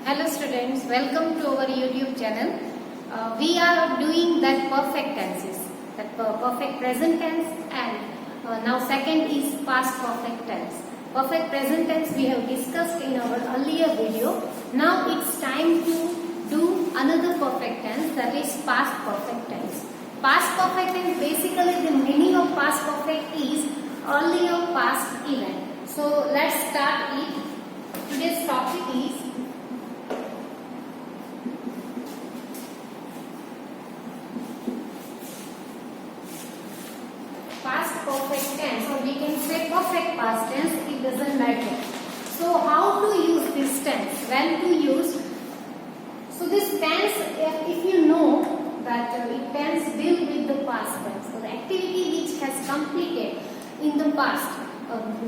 Hello students, welcome to our YouTube channel. We are doing that perfect tenses, that perfect present tense, and now second is past perfect tense. Perfect present tense we have discussed in our earlier video. Now it's time to do another perfect tense, that is past perfect tense. Past perfect tense, basically the meaning of past perfect is earlier past event. So let's start it. Today's topic is past perfect tense, or we can say perfect past tense, it doesn't matter. So how to use this tense, when to use? So this tense, if you know that it tense deal with the past tense, so the activity which has completed in the past,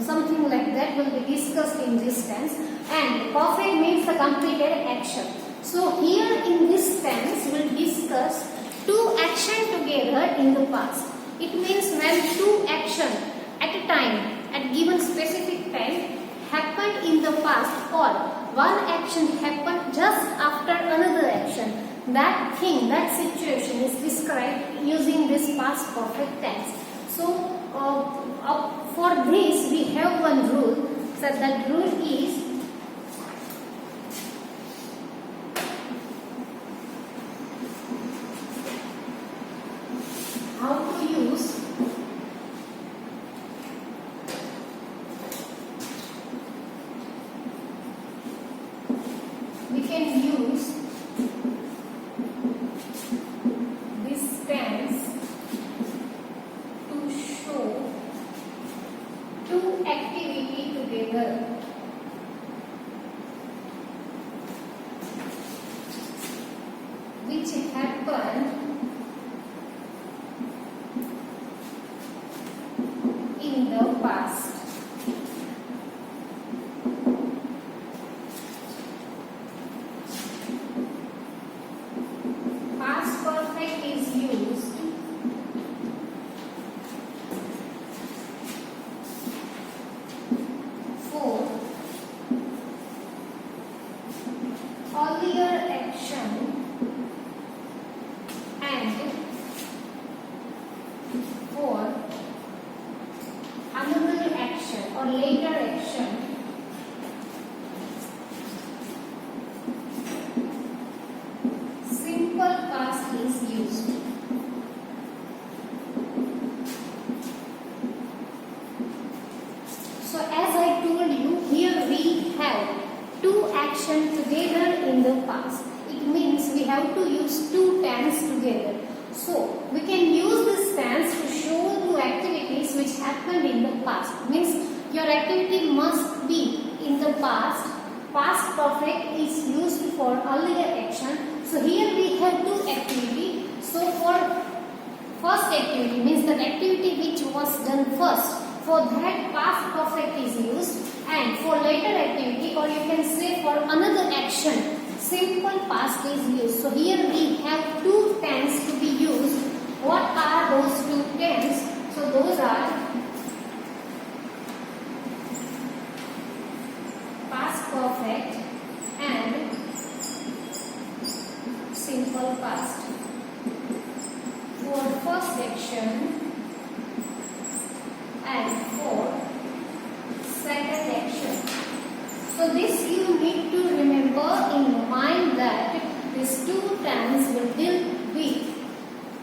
something like that will be discussed in this tense, and perfect means the completed action. So here in this tense we will discuss two actions together in the past. It means when two actions at a time, at given specific time, happened in the past, or one action happened just after another action. That thing, that situation is described using this past perfect tense. So for this we have one rule. So that rule is how to use we can use this tense to show two activity together. Which happened in the past. Past perfect is used for earlier action and for another action or later action simple past is used. So as I told you, here we have two actions together in the past. It means we have to use two tense together. So we can use this tense to show two activities which happened in the past. Means your activity must be in the past. Past perfect is used for earlier action. So here we have two activity. So for first activity means the activity which was done first. For that past perfect is used, and for later activity, or you can say for another action, simple past is used. So here we have two tense to be used. What are those two tense? So those are past perfect and simple past. For first action and for second action. So this you need to remember in your mind that these two tense will deal with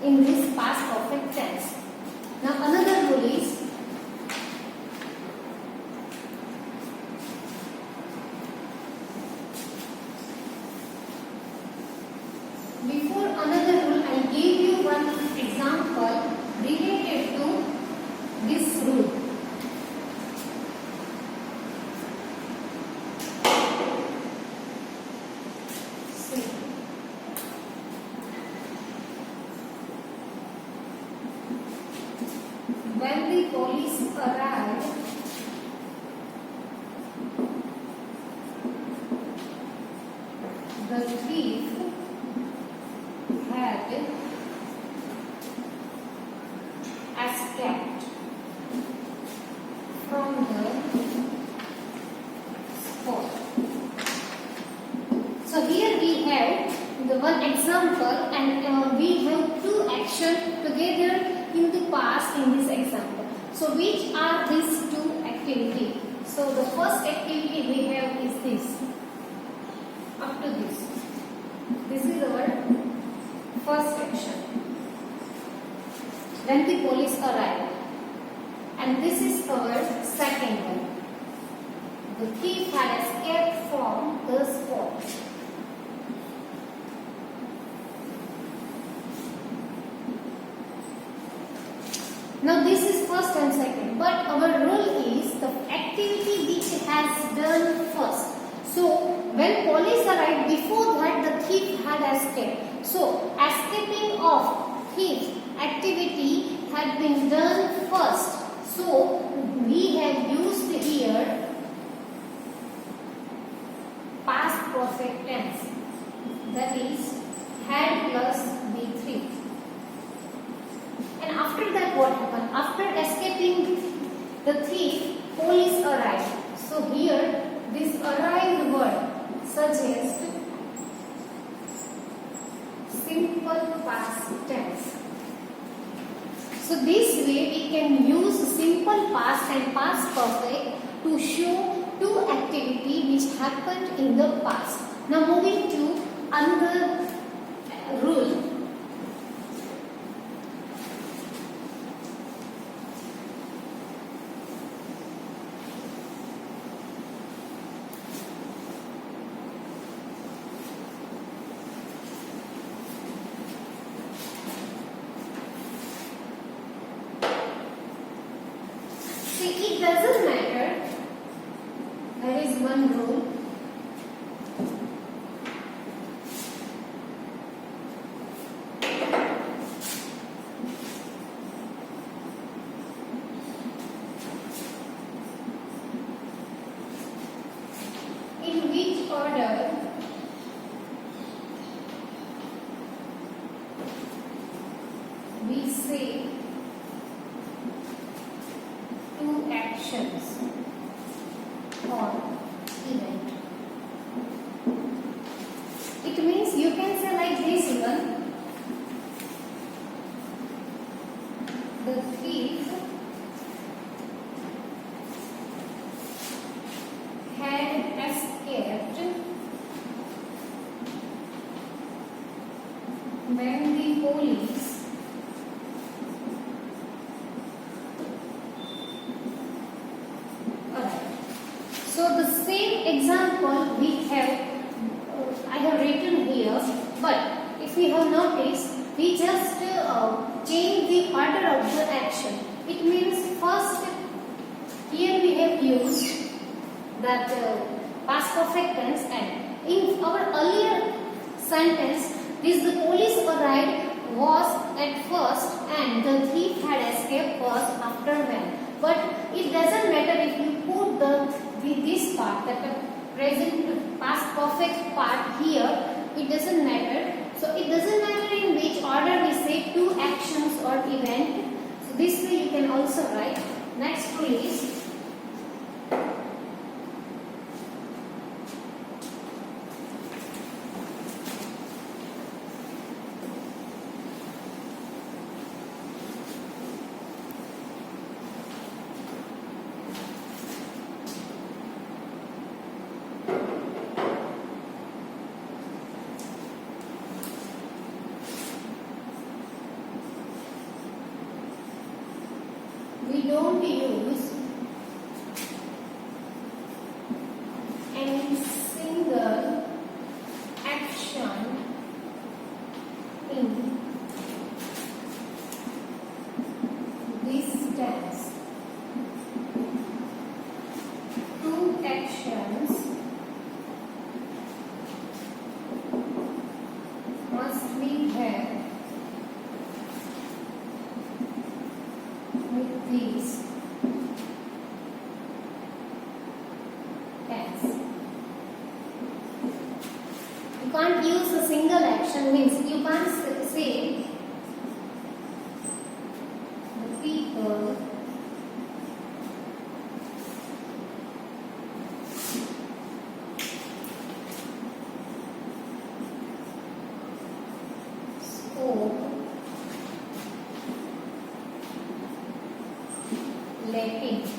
in this past perfect tense. Now another rule is before another rule I gave you one example related to this rule. See, when the police arrived, the thief had escaped from the spot. one example, and we have two action together in the past in this example. So which are these two activity? So the first activity we have is this. Up to this. This is our first action. When the police arrive. And this is our second one. The thief had escaped from the spot. Now this is first and second, but our rule is the activity which has done first. So when police arrived, before that the thief had escaped. So escaping of thief activity had been done first. So we have used here past perfect tense, that is had plus B3. And after that what happened? After escaping the thief, police arrived. So here this arrived word suggests simple past tense. So this way we can use simple past and past perfect to show two activity which happened in the past. Now moving to another rule. It doesn't matter. There is one rule. In which order we say two actions or event. It means you can say like this even. The thief had escaped when the police So the same example we have, I have written here, but if we have noticed, we just change the order of the action. It means first, here we have used that past perfect tense, and in our earlier sentence, this the police arrived was at first and the thief had escaped was after when. But it doesn't matter if you put this part, that the present past perfect part here, it doesn't matter. So it doesn't matter in which order we say two actions or event. So this way you can also write. Next please. We don't use any single action in this tense. Two actions must be had with these tense. You can't use a single action, means you can't say the people lacking.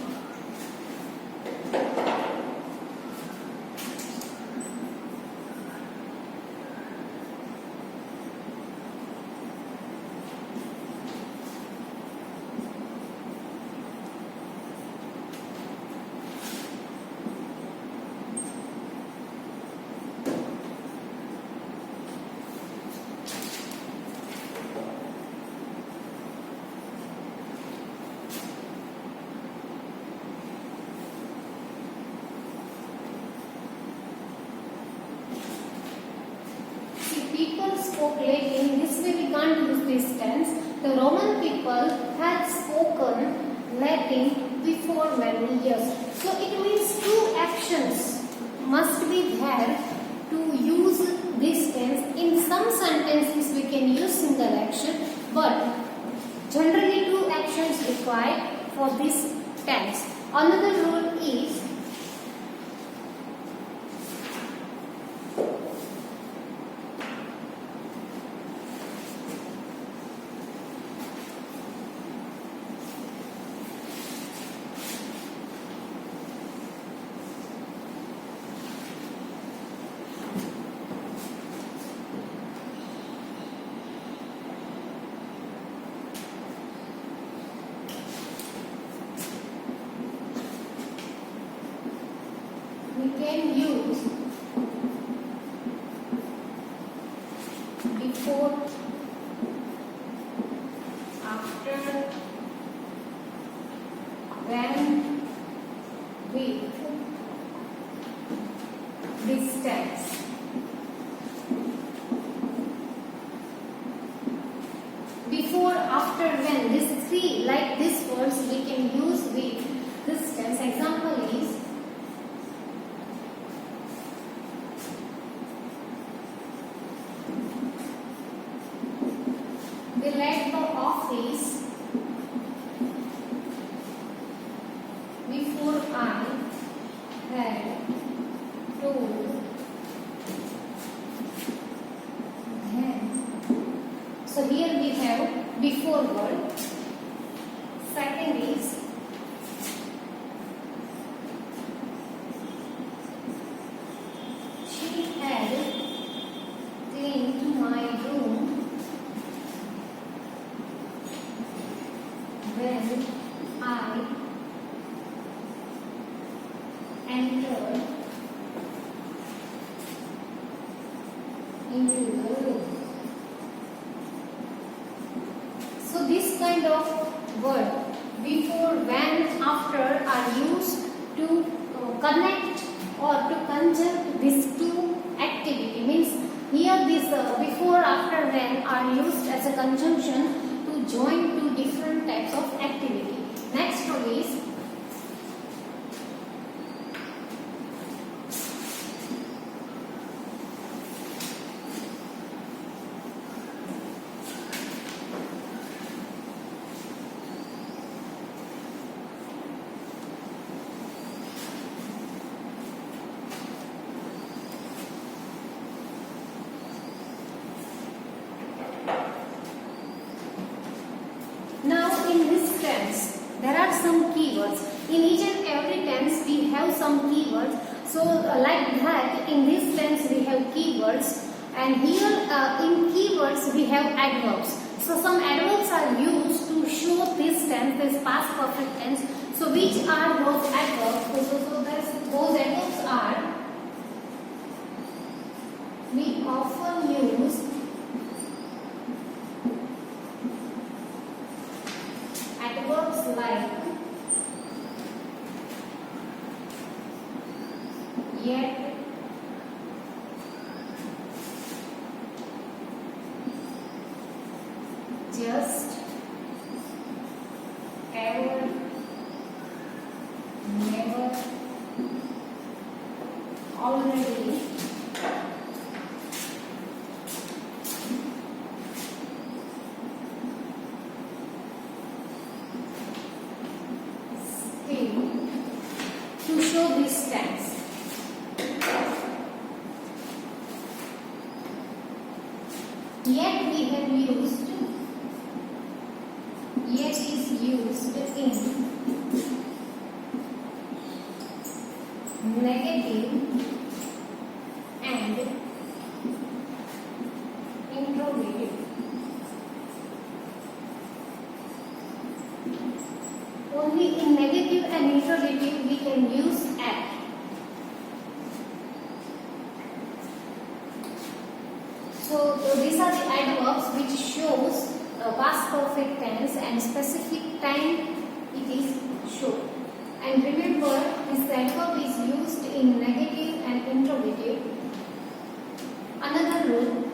People spoke lacking. This way we can't use this tense. The Roman people had spoken lacking before many years. So it means two actions must be there to use this tense. In some sentences we can use single action, but generally two actions required for this tense. Another rule is we can use before, after, when, with this tense. Before, after, when, these three, like these words we can use with this tense. Example is they left the office before I had told them. So here we have before word. Second is she had cleaned my room when I entered into the room. So this kind of word before, when, after are used to connect or to conjunct these two activity. Means here this before, after, when are used as a conjunction to join two different types of activity. Next one is now in this tense there are some keywords. In each and every tense we have some keywords. So like that in this tense we have keywords, and here in keywords we have adverbs. So some adverbs are used to show this tense, this past perfect tense. So which are those adverbs? Those adverbs are, we often use adverbs like yet, just, ever, never, already, still, to show this tense. Yet we have used, yet is used in negative and interrogative. Only in negative and interrogative we can use at. So these are the adverbs which shows past perfect tense and specific time it is shown. And remember, this adverb is used in negative and interrogative. Another rule: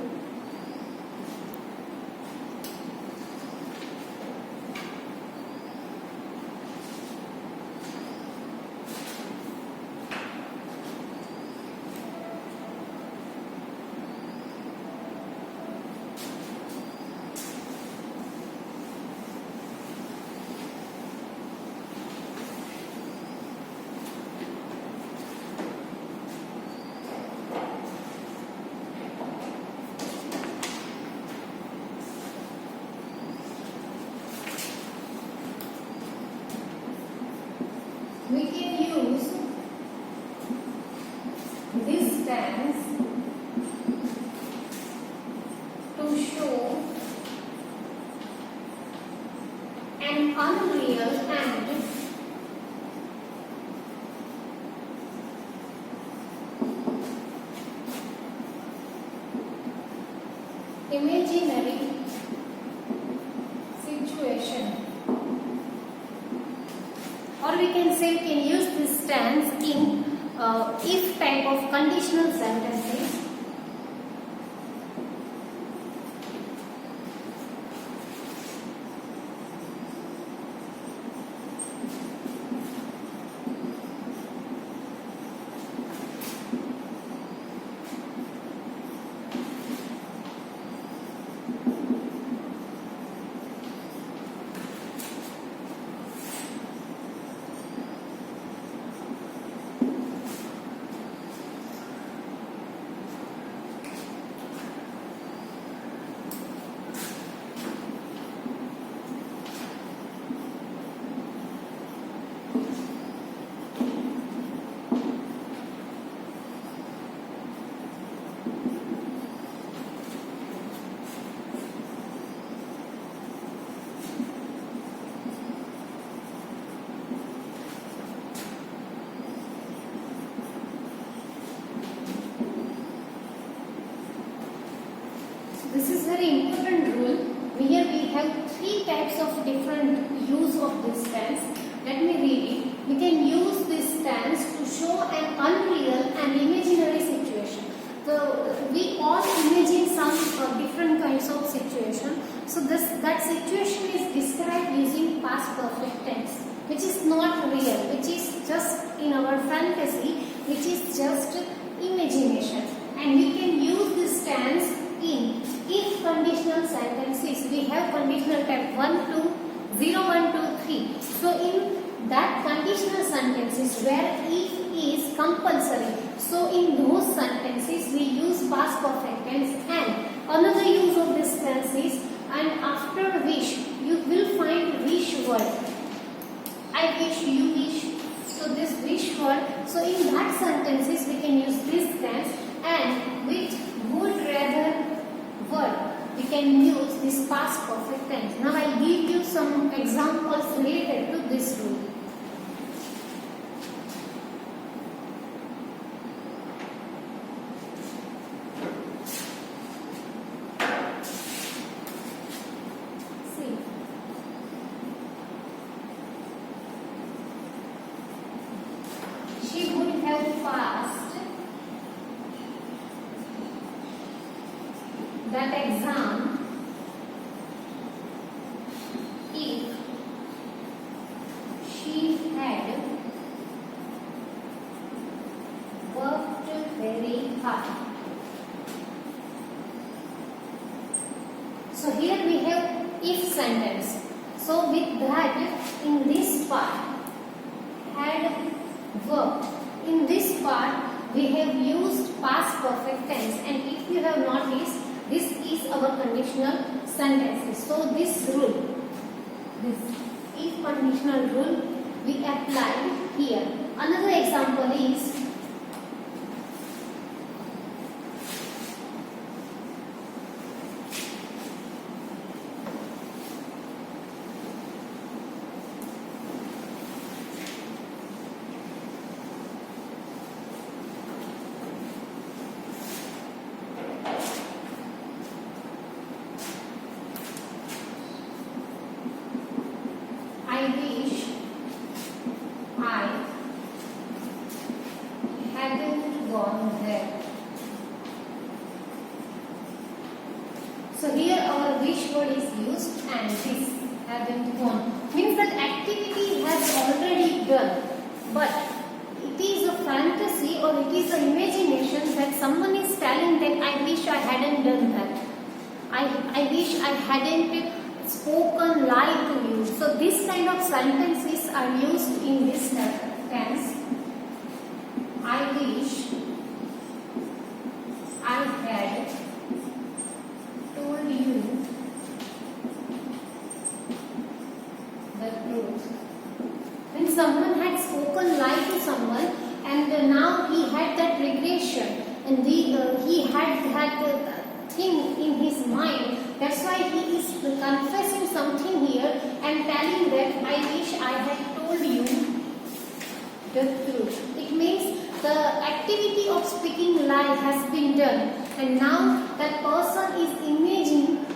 we can use this tense to show an unreal and imaginary situation. Or we can say we can use this tense in if type of conditional sentences. This is very important rule. Here we have three types of different use of this tense. Let me read it. We can use this tense to show an unreal and imaginary situation. So we all imagine some different kinds of situation. So that situation is described using past perfect tense, which is not real, which is just in our fantasy, which is just imagination. And we can use this tense in if conditional sentences. We have conditional type 1, 2, 0, 1, 2, 3. So in that conditional sentences where if is compulsory, so in those sentences we use past perfect tense. And another use of this tense is and after wish you will find wish word. I wish, you wish. So this wish word. So in that sentences we can use this tense, and with would rather word we can use this past perfect tense. Now I will give you some examples related to this rule. See, she would have passed that exam if she had worked very hard. So here we have if sentence. So with that, in this part had worked. In this part we have used past perfect tense, and if you have noticed, this is our conditional sentences. So this rule, this if conditional rule, we apply here. Another example is gone there. So here our wish word is used and this haven't gone. Means that activity has already done. But it is a fantasy or it is an imagination that someone is telling that I wish I hadn't done that. I wish I hadn't spoken lie to you. So this kind of sentences are used in this tense. I wish I had told you the truth. When someone had spoken lie to someone and now he had that regression and he had that thing in his mind. That's why he is confessing something here and telling that I wish I had told you the truth. It means the activity of speaking lie has been done and now that person imagine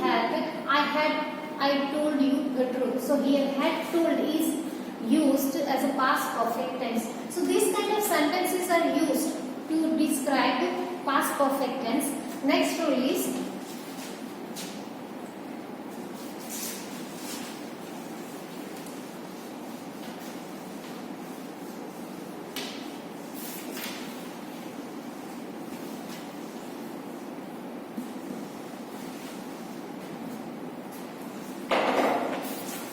that I told you the truth. So here had told is used as a past perfect tense. So these kind of sentences are used to describe past perfect tense. Next rule is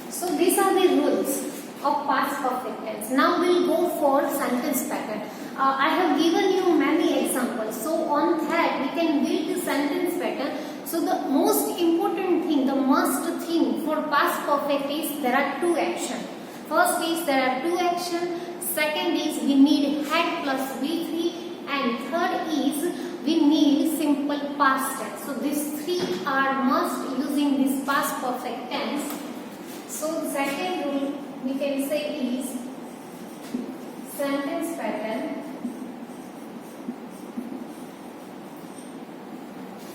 so these are the rules of past perfect tense. Now we'll go for sentence pattern. I have given you many examples. So on that we can build the sentence pattern. So the most important thing, the must thing for past perfect is there are two actions. First is there are two actions. Second is we need had plus V3 and third is we need simple past tense. So these three are must using this past perfect tense. So the second rule we can say is sentence pattern.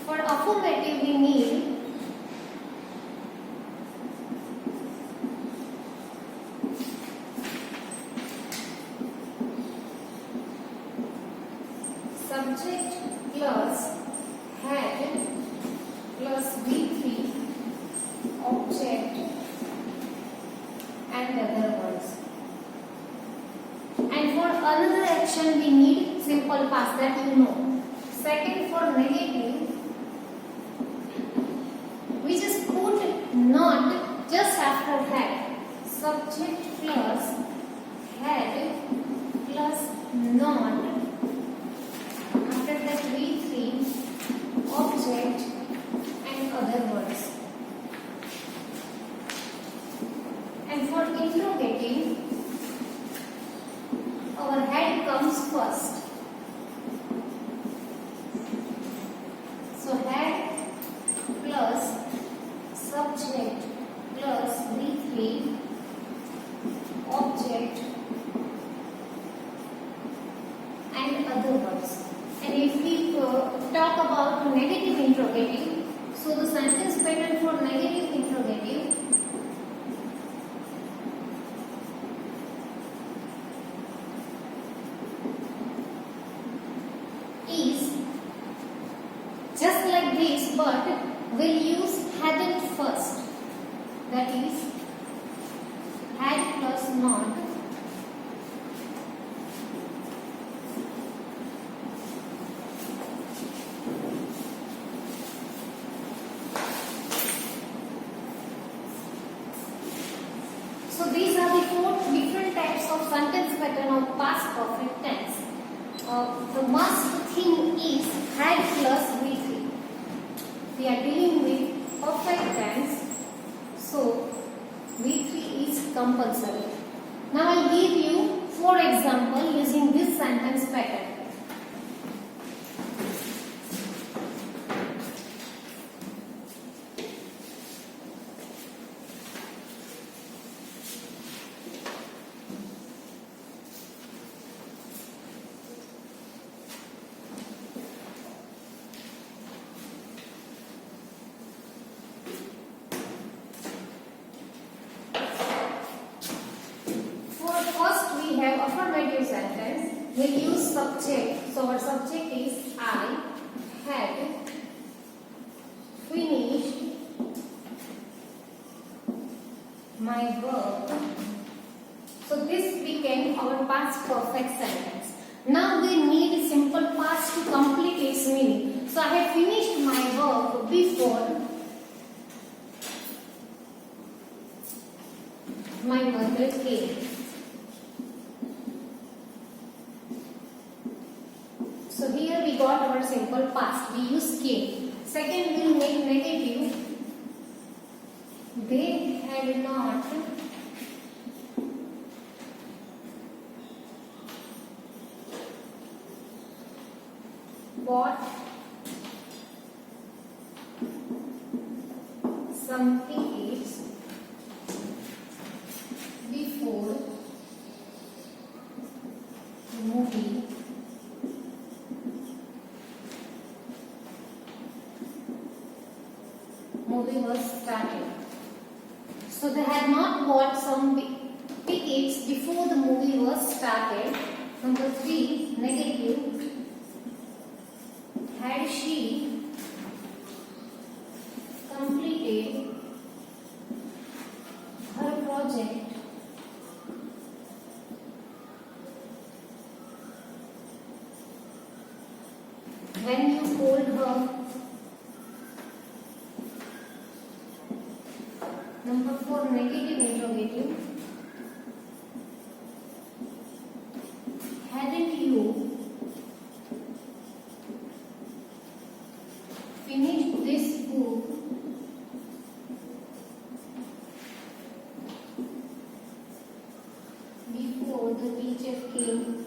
For affirmative we need subject plus had plus V3 object and other words. And for another action we need simple past, that you know. Second, for negative we just put not just after had. Subject plus had plus not. After that V3 object and other words. And for interrogative, our head comes first. So head plus subject plus V3 object and other words. And if we talk about negative interrogative, so the sentence pattern for negative interrogative is just like this, but we'll use hadn't first. That is had plus not. So these are the four different types of sentence pattern of past perfect tense. The must thing is had plus V3. We are dealing with perfect tense, so V3 is compulsory. Now I will give you 4 examples using this sentence pattern. First we have affirmative sentence, we'll use subject. So our subject is I had finished my work. So this became our past perfect sentence. Now we need simple past to complete its meaning. So I had finished my work before my mother came. So here we got our simple past. We use came. Second, we'll make negative. They had not bought some tickets before the movie was started. So they had not bought some tickets before the movie was started. Number 3, negative. Had she completed her project when you told her? Number 4, negative interrogative. Hadn't you finished this book before the teacher came?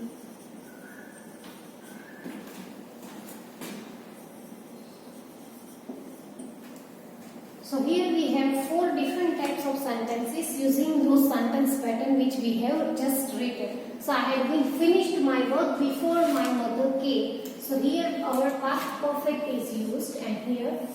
So here we have 4 different types of sentences using those sentence pattern which we have just written. So I had been finished my work before my mother came. So here our past perfect is used and here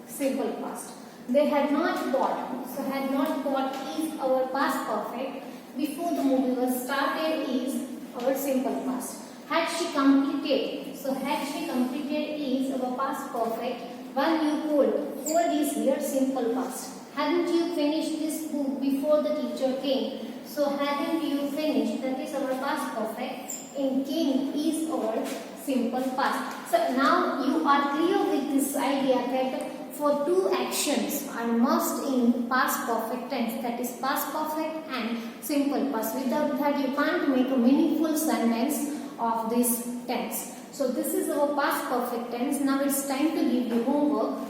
simple past. They had not bought. So had not bought is our past perfect. Before the movie was started is our simple past. Had she completed. So had she completed is our past perfect. When you told is here simple past. Hadn't you finished this book before the teacher came? So hadn't you finished, that is our past perfect, and came is our simple past. So now you are clear with this idea that for 2 actions are must in past perfect tense, that is past perfect and simple past. Without that you can't make a meaningful sentence of this tense. So this is our past perfect tense. Now it's time to give you homework.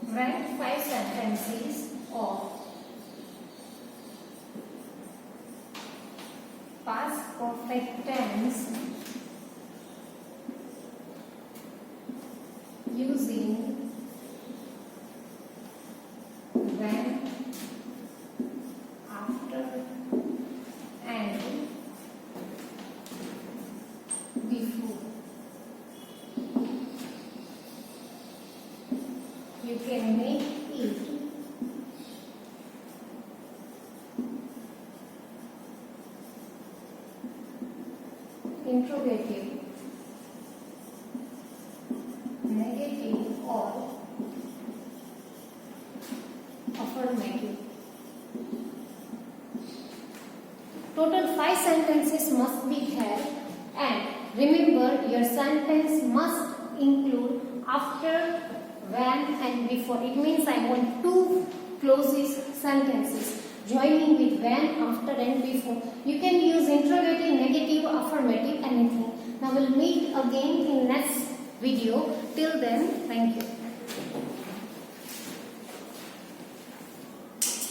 Write 5 sentences of past perfect tense using when, after and before. You can make it interrogative, negative or affirmative. Total 5 sentences must be had, and remember your sentence must include after, when and before. It means I want 2 clauses sentences joining with when, after and before. You can use interrogative, negative, affirmative, anything. Now we'll meet again in next video. Till then, thank you.